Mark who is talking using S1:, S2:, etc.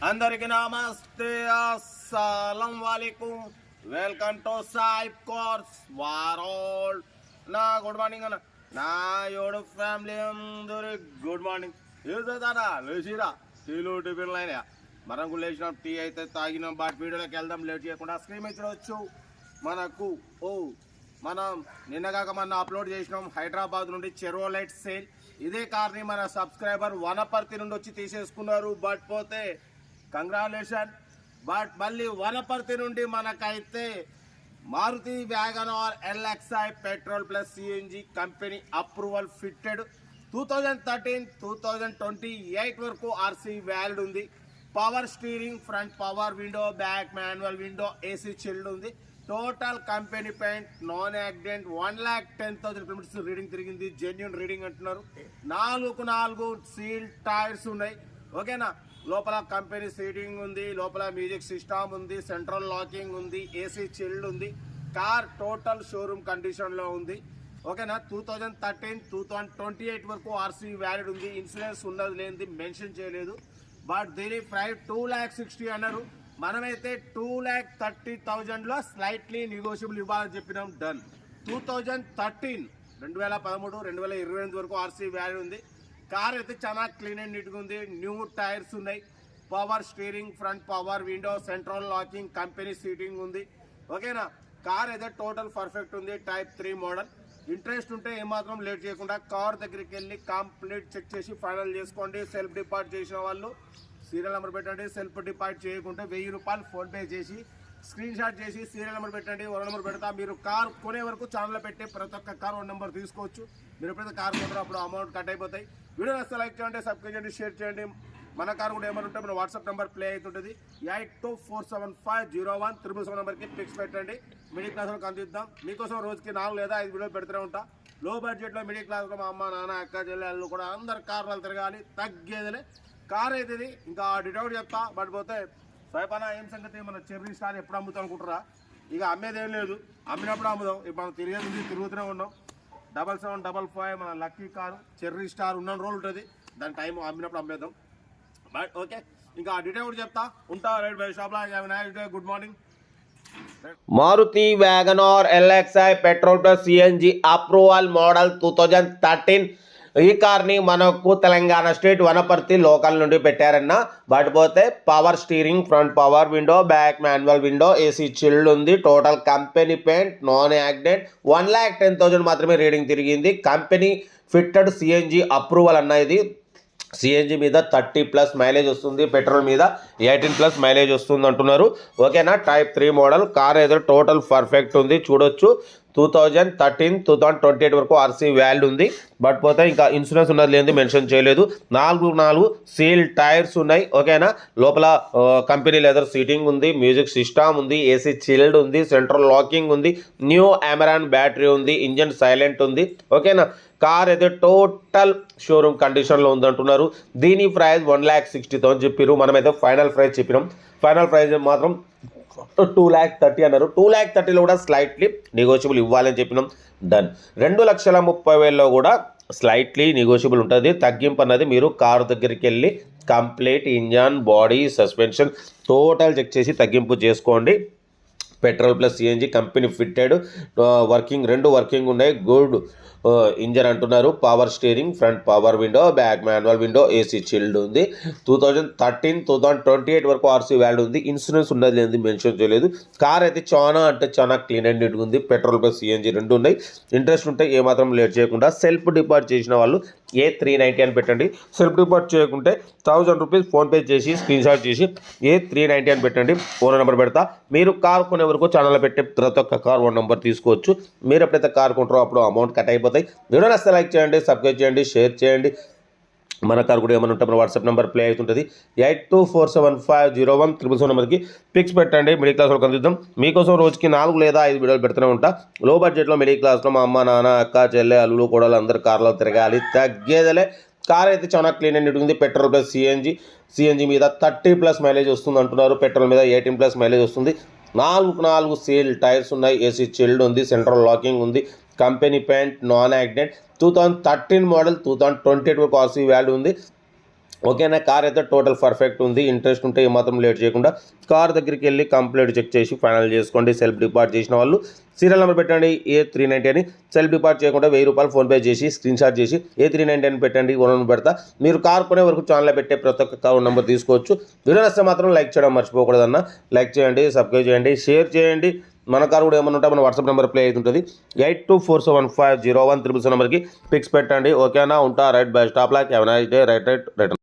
S1: అందరికి నమస్తే, అస్సలం వాలేకుం. వెల్కమ్ టు సాయిబ్ కోర్స్ వారోల్. నా గుడ్ మార్నింగ్ అన్న, నా యోడు ఫ్యామిలీ అందరు గుడ్ మార్నింగ్. ఏదానా లేచిరా, టీలు టిఫిన్లు అయినా మనం కూడా లేచినాం, టీ అయితే తాగినాం. బట్ వీడియోలోకి వెళ్దాం లేట్ చేయకుండా. స్క్రీన్ మీద చూడవచ్చు మనకు మనం నిన్నగాక మన అప్లోడ్ చేసినాం హైదరాబాద్ నుండి చెరోలైట్ సేల్. ఇదే కార్ని మన సబ్స్క్రైబర్ వనపర్తి నుండి వచ్చి తీసేసుకున్నారు. బట్ పోతే కంగ్రాచులేషన్. బట్ మళ్ళీ వనపర్తి నుండి మనకైతే Maruti WagonR LXi petrol plus CNG company approval fitted 2013-2028 వరకు ఆర్సీ వ్యాలిడ్ ఉంది. Power steering, front power window, back manual window, AC chilled ఉంది. Total company paint, non accident, 1,10,000 kilometres reading తిరిగింది. జెన్యున్ రీడింగ్ అంటున్నారు. 4 seal tyres ఉన్నాయి. ఓకేనా, లోపల company seating ఉంది, లోపల మ్యూజిక్ సిస్టమ్ ఉంది, సెంట్రల్ లాకింగ్ ఉంది, ఏసీ చిల్డ్ ఉంది. కార్ టోటల్ షోరూమ్ కండిషన్లో ఉంది. ఓకేనా, 2013-2028 వరకు ఆర్సీ వ్యాలిడ్ ఉంది. ఇన్సూరెన్స్ ఉన్నది లేనిది మెన్షన్ చేయలేదు. బట్ దీని ప్రైస్ 2,60,000 అన్నారు. మనమైతే 2,30,000లో స్లైట్లీ నెగోషియబుల్ ఇవ్వాలని చెప్పినాం. డన్. 2013 2013-2028 వరకు ఆర్సీ వ్యాలిడ్ ఉంది. కార్ అయితే చాలా క్లీన్ అండ్ నీట్గా ఉంది. న్యూ టైర్స్ ఉన్నాయి. Power steering, front power window, central locking, company seating ఉంది. ఓకేనా, కార్ అయితే టోటల్ పర్ఫెక్ట్ ఉంది. Type 3 model. ఇంట్రెస్ట్ ఉంటే ఏమాత్రం లేట్ చేయకుండా కార్ దగ్గరికి వెళ్ళి కంప్లీట్ చెక్ చేసి ఫైనల్ చేసుకోండి. సెల్ఫ్ డిపాజిట్ చేసిన వాళ్ళు సీరియల్ నెంబర్ పెట్టండి. సెల్ఫ్ డిపాజిట్ చేయకుంటే 1000 రూపాయలు ఫోన్పే చేసి స్క్రీన్ షాట్ చేసి సీరియల్ నెంబర్ పెట్టండి. 1 నెంబర్ పెడతా. మీరు కార్ కొనే వరకు ఛానల్లో పెట్టే ప్రతి ఒక్క కార్ 1 నెంబర్ తీసుకోవచ్చు. మీరు ఎప్పుడైతే కార్ కొంటారో అప్పుడు అమౌంట్ కట్ అయిపోతాయి. వీడియో నచ్చితే లైక్ చేయండి, సబ్స్క్రైబ్ చేయండి, షేర్ చేయండి. మన కార్ కూడా ఏమైనా ఉంటే మన వాట్సాప్ నెంబర్ ప్లే అవుతుంటుంది. 8247501777 నెంబర్కి పిక్స్ పెట్టండి. మిడిల్ క్లాస్ వాళ్ళకి అందిద్దాం. మీకోసం రోజుకి 4 లేదా 5 వీడియోలు పెడుతూనే ఉంటా. లో బడ్జెట్లో మిడిల్ క్లాస్లో మా అమ్మ, నాన్న, అక్క, చెల్లెళ్ళు కూడా అందరు కార్లు తిరగాలి, తగ్గేదిలే. కార్ అయితే ఇంకా డిటౌట్ చెప్తా. బట్ పోతే స్వైపానా ఏం సంగతి, మన చెర్రీ స్టార్ ఎప్పుడు అమ్ముతాం అనుకుంటారా? ఇక అమ్మేదేం లేదు, అమ్మినప్పుడు అమ్ముదాం. ఇప్పుడు మనం తిరుగుతూనే ఉన్నాం. 7755 మన లక్కీ కారు చెర్రీ స్టార్ ఉన్న రోజులు ఉంటుంది. దాని టైం అమ్మినప్పుడు అమ్మేద్దాం. బట్ ఓకే, ఇంకా డీటెయిల్ కూడా చెప్తా. ఉంటా రైట్ బై షాప్లో. Good morning.
S2: Maruti WagonR LXi petrol plus CNG approval model 2013. ఈ కార్ని మనకు తెలంగాణ స్టేట్ వనపర్తి లోకల్ నుండి పెట్టారన్న. బట్ పోతే power steering, front power window, back manual window, AC chilled ఉంది. Total company paint, non accident, 1,10,000 మాత్రమే రీడింగ్ తిరిగింది. కంపెనీ ఫిట్టెడ్ సిఎన్జి అప్రూవల్ అన్న. ఇది సిఎన్జి మీద 30+ మైలేజ్ వస్తుంది, పెట్రోల్ మీద 18+ మైలేజ్ వస్తుంది అంటున్నారు. ఓకేనా, టైప్ 3 మోడల్. కార్ అయితే టోటల్ పర్ఫెక్ట్ ఉంది. చూడొచ్చు 2013-2028 వరకు ఆర్సీ వ్యాలిడ్ ఉంది. బట్ పోతే ఇంకా ఇన్సూరెన్స్ ఉన్నది లేని మెన్షన్ చేయలేదు. 4 సీల్ టైర్స్ ఉన్నాయి. ఓకేనా, లోపల కంపెనీ లెదర్ సీటింగ్ ఉంది, మ్యూజిక్ సిస్టమ్ ఉంది, ఏసీ చిల్డ్ ఉంది, సెంట్రల్ లాకింగ్ ఉంది, న్యూ అమెరాన్ బ్యాటరీ ఉంది, ఇంజన్ సైలెంట్ ఉంది. ఓకేనా, కార్ అయితే టోటల్ షోరూమ్ కండిషన్లో ఉందంటున్నారు. దీని ప్రైస్ 1,60,000 చెప్పారు. మనమైతే ఫైనల్ ప్రైస్ చెప్పినాం. ఫైనల్ ప్రైస్ మాత్రం 2,30,000 అన్నారు. 2,30,000లో కూడా స్లైట్లీ నెగోషియబుల్ ఇవ్వాలని చెప్పినాం. డన్. 2,30,000లో కూడా స్లైట్లీ నెగోషియబుల్ ఉంటుంది. తగ్గింపు అన్నది మీరు కారు దగ్గరికి వెళ్ళి complete engine, body, suspension total check చేసి తగ్గింపు చేసుకోండి. Petrol plus CNG company fitted, working 2 working ఉన్నాయి. గుడ్ ఇంజన్ అంటున్నారు. Power steering, front power window, back manual window, AC chilled ఉంది. 2013-2028 వరకు ఆర్సీ వ్యాలిడ్ ఉంది. ఇన్సూరెన్స్ ఉన్నది లేని మెన్షన్ చేయలేదు. కార్ అయితే చాలా క్లీన్ అండ్ నీట్గా ఉంది. పెట్రోల్ ప్లస్ సిఎన్జి 2 ఉన్నాయి. ఇంట్రెస్ట్ ఉంటే ఏమాత్రం లేట్ చేయకుండా సెల్ఫ్ డిపాజిట్ చేసిన వాళ్ళు A390 అని పెట్టండి. సెల్ఫ్ డిపాజిట్ చేయకుంటే 1,000 రూపీస్ ఫోన్పే చేసి స్క్రీన్ షాట్ చేసి A390 అని పెట్టండి. ఫోన్ నెంబర్ పెడతా. మీరు కార్ కొనే వరకు ఛానల్లో పెట్టే ప్రతి ఒక్క కార్ 1 నెంబర్ తీసుకోవచ్చు. మీరు ఎప్పుడైతే కార్ కొంటారో అప్పుడు అమౌంట్ కట్ అయిపోతాయి. వీడియో నచ్చితే లైక్ చేయండి, సబ్స్క్రైబ్ చేయండి, షేర్ చేయండి. మన కార్ కూడా ఏమైనా ఉంటే మన వాట్సాప్ నెంబర్ ప్లే అవుతుంటుంది. 8247501777 నెంబర్కి పిక్స్ పెట్టండి. మిడిల్ క్లాస్ వాళ్ళకి అందిద్దాం. మీకోసం రోజుకి 4 లేదా 5 వీడియోలు పెడుతూనే ఉంటా. లో బడ్జెట్లో మిడిల్ క్లాస్లో మా అమ్మ, నాన్న, అక్క, చెల్లె, అల్లులు, కోడలు అందరు కార్లో తిరగాలి, తగ్గేదలే. కార్ అయితే చాలా క్లీన్ అండ్ ఉంటుంది. పెట్రోల్ ప్లస్ సిఎన్జి మీద 30+ మైలేజ్ వస్తుంది అంటున్నారు. పెట్రోల్ మీద 18+ మైలేజ్ వస్తుంది. 4 సీల్ టైర్స్ ఉన్నాయి. ఏసీ చిల్డ్ ఉంది, సెంట్రల్ లాకింగ్ ఉంది, company paint, non accident, 2013 model, 2028 వరకు ఆర్సీ వ్యాల్యూ ఉంది. ఓకేనా. కార్ అయితే టోటల్ పర్ఫెక్ట్ ఉంది. ఇంట్రెస్ట్ ఉంటే ఏమాత్రం లేట్ చేయకుండా కార్ దగ్గరికి వెళ్ళి కంప్లీట్ చెక్ చేసి ఫైనల్ చేసుకోండి. సెల్ఫ్ డిపార్ట్ చేసిన వాళ్ళు సీరియల్ నెంబర్ పెట్టండి A390 అని. సెల్ఫ్ డిపార్ట్ చేయకుండా ₹1000 ఫోన్పే చేసి స్క్రీన్ షాట్ చేసి A390 అని పెట్టండి. ఓనర్ పెడతా. మీరు కార్ కొనే వరకు ఛానల్లో పెట్టే ప్రతి ఒక్క కార్ నెంబర్ తీసుకోవచ్చు. వీడియో నచ్చితే మాత్రం లైక్ చేయడం మర్చిపోకూడదన్న. లైక్ చేయండి, సబ్స్క్రైబ్ చేయండి, షేర్ చేయండి. మన కార్ కూడా ఏమన్నా ఉంటే మన వాట్సాప్ నెంబర్ ప్లే అవుతుంటుంది. 8247501377 నెంబర్కి పిక్స్ పెట్టండి. ఓకేనా. ఉంటా. Right bye stop lock. Have a nice day. Right return.